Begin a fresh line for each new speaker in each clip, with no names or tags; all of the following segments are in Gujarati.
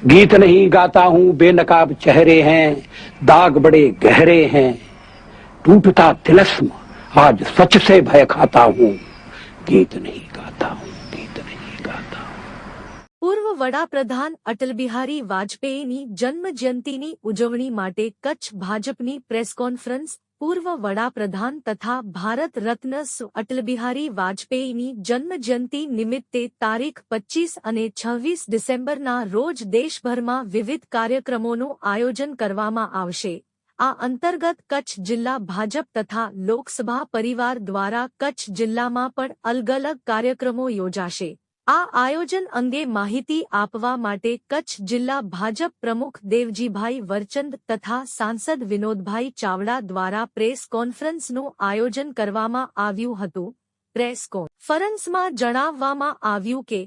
गीत नहीं गाता हूँ बेनकाब चेहरे हैं, दाग बड़े गहरे हैं, टूटता तिलस्म आज सच से भय खाता हूँ। गीत नहीं गाता हूँ, गीत नहीं गाता हूँ।
પૂર્વ વડાપ્રધાન અટલ બિહારી વાજપેયીની જન્મ જયંતિની ઉજવણી માટે કચ્છ ભાજપની પ્રેસ કોન્ફરન્સ। પૂર્વ વડાપ્રધાન તથા ભારત રત્ન અટલ બિહારી વાજપેયીની જન્મ જયંતિ નિમિત્તે તારીખ 25 અને 26 ડિસેમ્બરના રોજ દેશભરમાં વિવિધ કાર્યક્રમોનું આયોજન કરવામાં આવશે। આ અંતર્ગત કચ્છ જિલ્લા ભાજપ તથા લોકસભા પરિવાર દ્વારા કચ્છ જિલ્લામાં પણ અલગ અલગ કાર્યક્રમો યોજાશે। આ આયોજન અંગે માહિતી આપવા માટે કચ્છ જિલ્લા ભાજપ પ્રમુખ દેવજીભાઈ વરચંદ તથા સાંસદ વિનોદભાઈ ચાવડા દ્વારા પ્રેસ કોન્ફરન્સનું આયોજન કરવામાં આવ્યું હતું। પ્રેસ કોન્ફરન્સમાં જણાવવામાં આવ્યું કે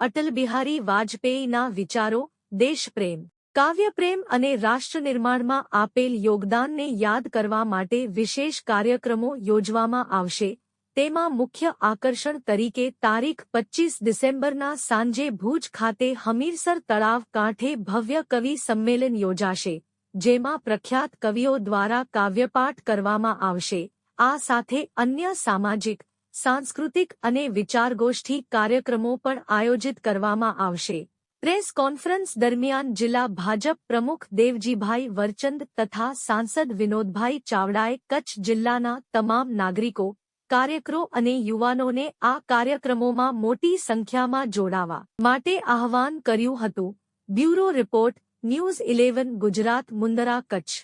અટલ બિહારી વાજપેયીના વિચારો, દેશપ્રેમ, કાવ્યપ્રેમ અને રાષ્ટ્રનિર્માણમાં આપેલ યોગદાનને યાદ કરવા માટે વિશેષ કાર્યક્રમો યોજવામાં આવશે। તેમાં મુખ્ય આકર્ષણ તરીકે તારીખ 25 ડિસેમ્બરના સાંજે ભુજ ખાતે હમીરસર તળાવ કાંઠે ભવ્ય કવિ સંમેલન યોજાશે, જેમાં પ્રખ્યાત કવિઓ દ્વારા કાવ્યપાઠ કરવામાં આવશે। આ સાથે અન્ય સામાજિક, સાંસ્કૃતિક અને વિચારગોષ્ઠી કાર્યક્રમો પણ આયોજિત કરવામાં આવશે। પ્રેસ કોન્ફરન્સ દરમિયાન જિલ્લા ભાજપ પ્રમુખ દેવજીભાઈ વરચંદ તથા સાંસદ વિનોદભાઈ ચાવડાએ કચ્છ જિલ્લાના તમામ નાગરિકો, કાર્યકરો અને યુવાનોને આ કાર્યક્રમોમાં મોટી સંખ્યામાં જોડાવા માટે આહવાન કર્યું હતું। Bureau report, news 11 Gujarat, Mundra, Kutch.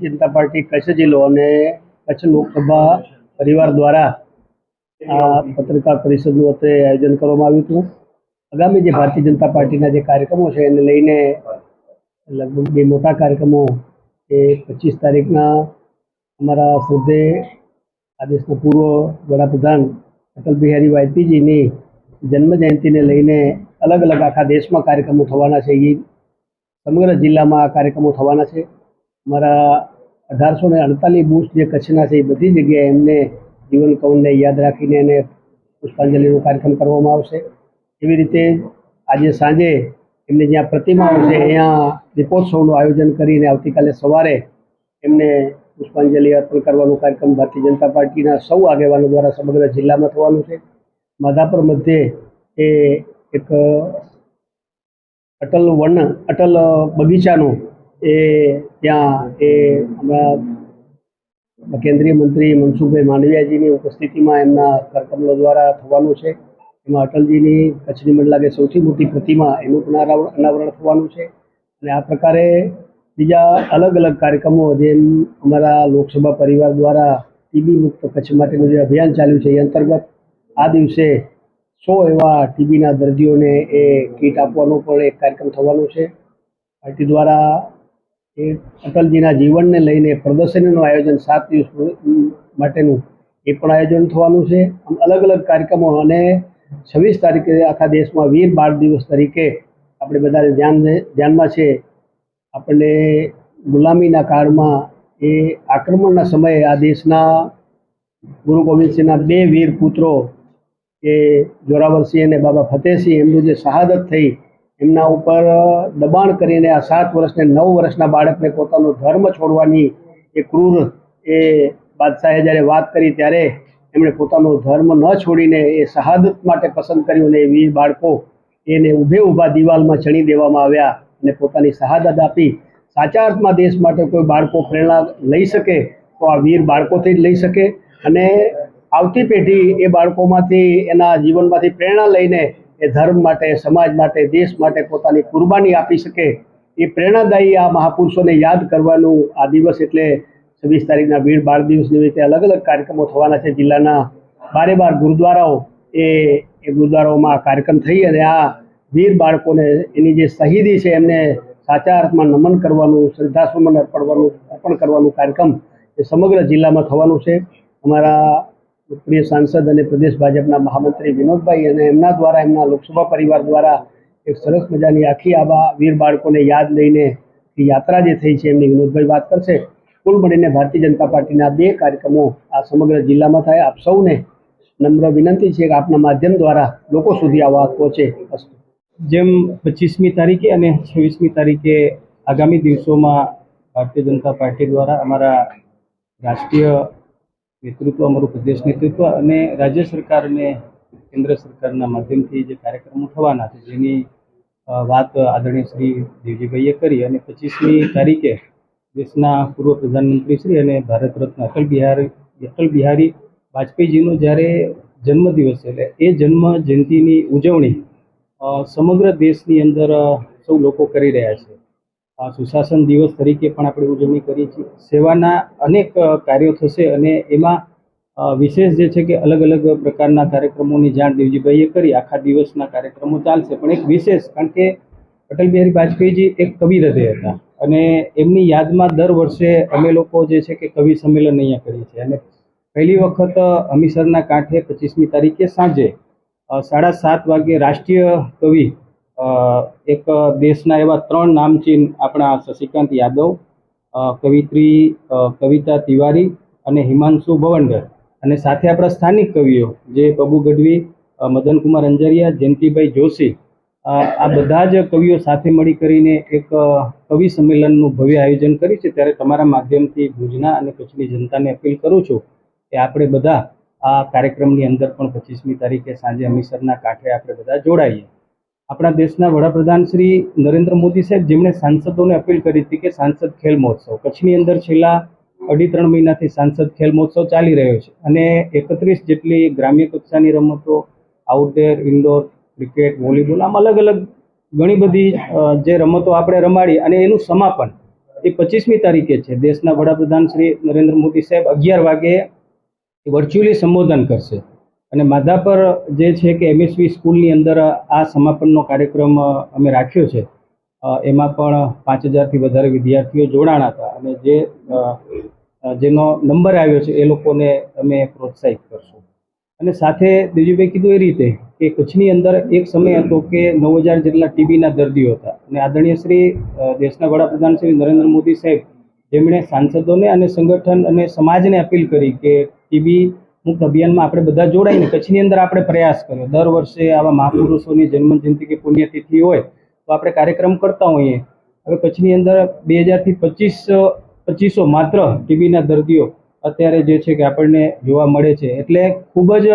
जनता पार्टी कच्छ जिल्लो અને કચ્છ લોકસભા પરિવાર દ્વારા આ પત્રકાર પરિષદનું અત્રે આયોજન કરવામાં આવ્યું હતું। આગામી જે ભારતીય જનતા પાર્ટીના જે કાર્યક્રમો છે એને લઈને લગભગ બે મોટા કાર્યક્રમો એ 25 તારીખના અમારા શ્રદ્ધેય આ દેશના પૂર્વ વડાપ્રધાન અટલ બિહારી વાજપેયીજીની જન્મ જયંતિને લઈને અલગ અલગ આખા દેશમાં કાર્યક્રમો થવાના છે। એ સમગ્ર જિલ્લામાં આ કાર્યક્રમો થવાના છે। અમારા 1848 બુથ જે કચ્છના છે એ બધી જગ્યાએ એમને જીવન કવનને યાદ રાખીને એને પુષ્પાંજલિનો કાર્યક્રમ કરવામાં આવશે। એવી રીતે આજે સાંજે એમને જ્યાં પ્રતિમાઓ છે અહીંયા દીપોત્સવનું આયોજન કરીને આવતીકાલે સવારે એમને પુષ્પાંજલિ અર્પણ કરવાનો કાર્યક્રમ ભારતીય જનતા પાર્ટીના સૌ આગેવાનો દ્વારા સમગ્ર જિલ્લામાં થવાનું છે। માધાપર મધ્યે એ એક અટલ બગીચાનું એ ત્યાં એ હમણાં કેન્દ્રીય મંત્રી મનસુખભાઈ માંડવિયાજીની ઉપસ્થિતિમાં એમના કાર્યક્રમો દ્વારા થવાનું છે। એમાં અટલજીની કચ્છની મને લાગે સૌથી મોટી પ્રતિમા એનું પણ અનાવરણ થવાનું છે। અને આ પ્રકારે બીજા અલગ અલગ કાર્યક્રમો જેમ અમારા લોકસભા પરિવાર દ્વારા ટીબી મુક્ત કચ્છ માટેનું જે અભિયાન ચાલ્યું છે એ અંતર્ગત આ દિવસે 100 એવા ટીબીના દર્દીઓને એ કીટ આપવાનો પણ એક કાર્યક્રમ થવાનો છે। પાર્ટી દ્વારા એ અટલજીના જીવનને લઈને પ્રદર્શનીનું આયોજન 7 દિવસ માટેનું એ પણ આયોજન થવાનું છે। આમ અલગ અલગ કાર્યક્રમો અને 26 તારીખે આખા દેશમાં વીર બાળ દિવસ તરીકે આપણે બધાને ધ્યાનમાં છે। આપણને ગુલામીના કાળમાં એ આક્રમણના સમયે આ દેશના ગુરુ ગોવિંદ સિંહના 2 વીર પુત્રો એ જોરાવરસિંહ અને બાબા ફતેહસિંહ એમનું જે શહાદત થઈ એમના ઉપર દબાણ કરીને આ 7 વર્ષને 9 વર્ષના બાળકને પોતાનો ધર્મ છોડવાની એ ક્રૂર એ બાદશાહે જ્યારે વાત કરી ત્યારે એમણે પોતાનો ધર્મ ન છોડીને એ શહાદત માટે પસંદ કર્યું અને એ વીર બાળકો એને ઊભે ઊભા દિવાલમાં ચણી દેવામાં આવ્યા અને પોતાની શહાદત આપી। સાચા અર્થમાં દેશ માટે કોઈ બાળકો પ્રેરણા લઈ શકે તો આ વીર બાળકોથી જ લઈ શકે અને આવતી પેઢી એ બાળકોમાંથી એના જીવનમાંથી પ્રેરણા લઈને એ ધર્મ માટે, સમાજ માટે, દેશ માટે પોતાની કુરબાની આપી શકે। એ પ્રેરણાદાયી આ મહાપુરુષોને યાદ કરવાનું આ દિવસ એટલે 26 તારીખના વીર બાળ દિવસ નિમિત્તે અલગ અલગ કાર્યક્રમો થવાના છે। જિલ્લાના 12 ગુરુદ્વારાઓ એ ગુરુદ્વારાઓમાં આ કાર્યક્રમ થઈ અને આ વીર બાળકોને એની જે શહીદી છે એમને સાચા અર્થમાં નમન કરવાનું, શ્રદ્ધાસુમન અર્પણ કરવાનું કાર્યક્રમ એ સમગ્ર જિલ્લામાં થવાનું છે। અમારા પ્રિય સાંસદ અને પ્રદેશ ભાજપના મહામંત્રી વિનોદભાઈ અને એમના દ્વારા એમના લોકસભા પરિવાર દ્વારા એક સરસ મજાની આખી આવા વીર બાળકોને યાદ લઈને યાત્રા જે થઈ છે એમની વિનોદભાઈ વાત કરશે। કુલ મળીને ભારતીય જનતા પાર્ટીના 2 કાર્યક્રમો આ સમગ્ર જિલ્લામાં થાય। આપ સૌને નમ્ર વિનંતી છે કે આપના માધ્યમ દ્વારા લોકો સુધી આ વાત પહોંચે।
જેમ 25મી તારીખે અને 26મી તારીખે આગામી દિવસોમાં ભારતીય જનતા પાર્ટી દ્વારા અમારા રાષ્ટ્રીય નેતૃત્વ, અમારું પ્રદેશ નેતૃત્વ અને રાજ્ય સરકાર અને કેન્દ્ર સરકારના માધ્યમથી જે કાર્યક્રમો થવાના છે જેની વાત આદરણીય શ્રી દેવજીભાઈએ કરી અને 25મી તારીખે દેશના પૂર્વ પ્રધાનમંત્રી શ્રી અને ભારત રત્ન અટલ બિહારી વાજપેયીજીનો જ્યારે જન્મદિવસ એટલે એ જન્મ જયંતિની ઉજવણી સમગ્ર દેશની અંદર સૌ લોકો કરી રહ્યા છે. સુશાસન દિવસ તરીકે પણ આપણે ઉજવણી કરીએ છીએ. સેવાના અનેક કાર્યો થશે અને એમાં વિશેષ જે છે કે અલગ અલગ પ્રકારના કાર્યક્રમોની જાણ દેવજીભાઈએ કરી. આખા દિવસના કાર્યક્રમો ચાલશે, પણ એક વિશેષ, કારણ કે અટલ બિહારી વાજપેયીજી એક કવિ હૃદય હતા અને એમની યાદમાં દર વર્ષે અમે લોકો જે છે કે કવિ સંમેલન અહીંયા કરીએ છીએ અને પહેલી વખત હમીસરના કાંઠે 25મી તારીખે સાંજે 7:30 વાગે રાષ્ટ્રીય કવિ એક દેશના એવા 3 નામચીન આપણા શશિકાંત યાદવ, કવિત્રી કવિતા તિવારી અને હિમાંશુ ભવંડર અને સાથે આપણા સ્થાનિક કવિઓ જે પબુ ગઢવી, મદનકુમાર અંજારિયા, જયંતિભાઈ જોશી, આ બધા જ કવિઓ સાથે મળી કરીને એક કવિ સંમેલનનું ભવ્ય આયોજન કર્યું છે. ત્યારે તમારા માધ્યમથી ભુજના અને કચ્છની જનતાને અપીલ કરું છું કે આપણે બધા આ કાર્યક્રમની અંદર પણ 25મી તારીખે સાંજે હમીસરના કાંઠે આપણે બધા જોડાઈએ. આપણા દેશના વડાપ્રધાન શ્રી નરેન્દ્ર મોદી સાહેબ, જેમણે સાંસદોને અપીલ કરી હતી કે સાંસદ ખેલ મહોત્સવ, કચ્છની અંદર છેલ્લા 2.5-3 મહિનાથી સાંસદ ખેલ મહોત્સવ ચાલી રહ્યો છે અને 31 જેટલી ગ્રામ્ય કક્ષાની રમતો, આઉટડોર, ઇન્ડોર, ક્રિકેટ, વોલીબોલ, આમ અલગ અલગ ઘણી બધી જે રમતો આપણે રમાડી અને એનું સમાપન એ 25મી તારીખે છે. દેશના વડાપ્રધાન શ્રી નરેન્દ્ર મોદી સાહેબ 11 વાગે વર્ચ્યુઅલી સંબોધન કરશે અને માધાપર જે છે કે MSV સ્કૂલની અંદર આ સમાપનનો કાર્યક્રમ અમે રાખ્યો છે. એમાં પણ 5000થી વધારે વિદ્યાર્થીઓ જોડાણા હતા અને જેનો નંબર આવ્યો છે એ લોકોને અમે પ્રોત્સાહિત કરશું. અને સાથે દેવજીભાઈ કીધું એ રીતે કે કચ્છની અંદર એક સમય હતો કે 9000 જેટલા TBના દર્દીઓ હતા અને આદરણીય શ્રી દેશના વડાપ્રધાન શ્રી નરેન્દ્ર મોદી સાહેબ, જેમણે સાંસદોને અને સંગઠન અને સમાજને અપીલ કરી કે TB મુક્ત અભિયાનમાં આપણે બધા જોડાઈને કચ્છની અંદર આપણે પ્રયાસ કર્યો. દર વર્ષે આવા મહાપુરુષોની જન્મજયંતિ કે પુણ્યતિથિ હોય તો આપણે કાર્યક્રમ કરતા હોઈએ. હવે કચ્છની અંદર 2000થી 2500 માત્ર TBના દર્દીઓ અત્યારે જે છે કે આપણને જોવા મળે છે. એટલે ખૂબ જ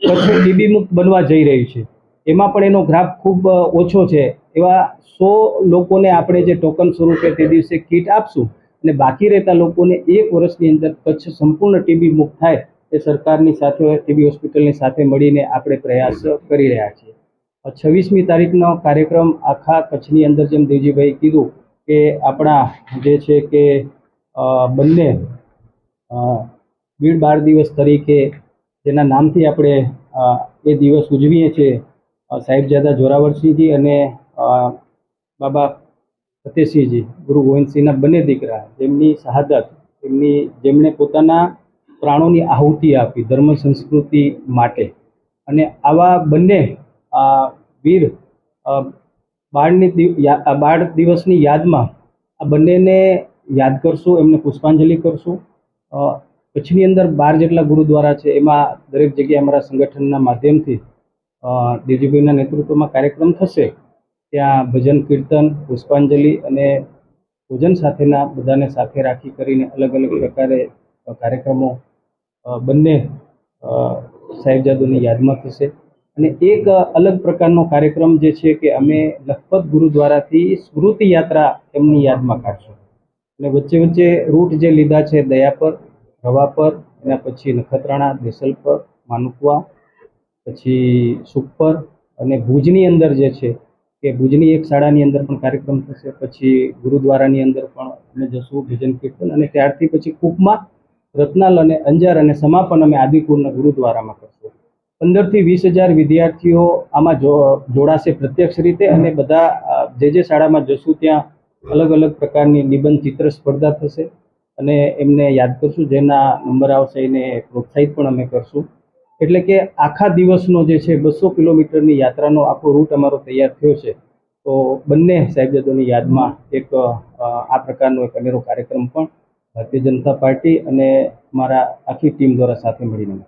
કચ્છ TB મુક્ત બનવા જઈ રહ્યું છે. એમાં પણ એનો ગ્રાફ ખૂબ ઓછો છે. એવા 100 લોકોને આપણે જે ટોકન સ્વરૂપે તે દિવસે કીટ આપશું અને બાકી રહેતા લોકોને 1 વર્ષની અંદર કચ્છ સંપૂર્ણ TB મુક્ત થાય એ સરકારની સાથે TB હોસ્પિટલની સાથે મળીને આપણે પ્રયાસ કરી રહ્યા છીએ. 26મી તારીખનો કાર્યક્રમ આખા કચ્છની અંદર, જેમ દેવજીભાઈ કીધું કે આપણા જે છે કે બંને વીર બાળ દિવસ તરીકે જેના નામથી આપણે એ દિવસ ઉજવીએ છીએ, સાહેબજાદા જોરાવરસિંહજી અને બાબા ફતેહસિંહજી, ગુરુ ગોવિંદસિંહના બંને દીકરા, જેમની શહાદત, જેમણે પોતાના પ્રાણોની આહુતિ આપી ધર્મ સંસ્કૃતિ માટે. અને આવા બંને વીર બાળ દિવસની યાદમાં આ બંનેને યાદ કરશું, એમને પુષ્પાંજલિ કરશું. કચ્છની અંદર 12 જેટલા ગુરુદ્વારા છે, એમાં દરેક જગ્યાએ અમારા સંગઠનના માધ્યમથી દેવજીભાઈના નેતૃત્વમાં કાર્યક્રમ થશે. ત્યાં ભજન, કીર્તન, પુષ્પાંજલિ અને ભોજન સાથેના બધાને સાથે રાખી કરીને અલગ અલગ પ્રકારે કાર્યક્રમો બંને સાહેબજાદોની યાદમાં થશે. અને એક અલગ પ્રકારનો કાર્યક્રમ જે છે કે અમે લખપત ગુરુદ્વારાથી સ્મૃતિ યાત્રા એમની યાદમાં કાઢશું અને વચ્ચે વચ્ચે રૂટ જે લીધા છે દયાપર, રવાપર, એના પછી નખત્રાણા, દેસલપર, માનુકવા, પછી સુખપર અને ભુજની અંદર જે છે કે ભુજની એક શાળાની અંદર પણ કાર્યક્રમ થશે. પછી ગુરુદ્વારાની અંદર પણ અમે જશું, ભજન કીર્તન, અને ત્યારથી પછી કુકમાં, રત્નાલ અને અંજાર અને સમાપન અમે આદિપુરના ગુરુદ્વારામાં કરશું. 15થી 20,000 વિદ્યાર્થીઓ આમાં જોડાશે પ્રત્યક્ષ રીતે અને બધા જે શાળામાં જશું ત્યાં અલગ અલગ પ્રકારની નિબંધ ચિત્ર સ્પર્ધા થશે અને એમને યાદ કરશું. જેના નંબર આવશે એને પ્રોત્સાહિત પણ અમે કરશું. એટલે કે આખા દિવસનો જે છે 200 કિલોમીટરની યાત્રાનો આખો રૂટ અમારો તૈયાર થયો છે. તો બંને સાહેબજાદોની યાદમાં એક આ પ્રકારનો એક અનેરો કાર્યક્રમ પણ ભારતીય જનતા પાર્ટી અને મારા આખી ટીમ દ્વારા સાથે મળીને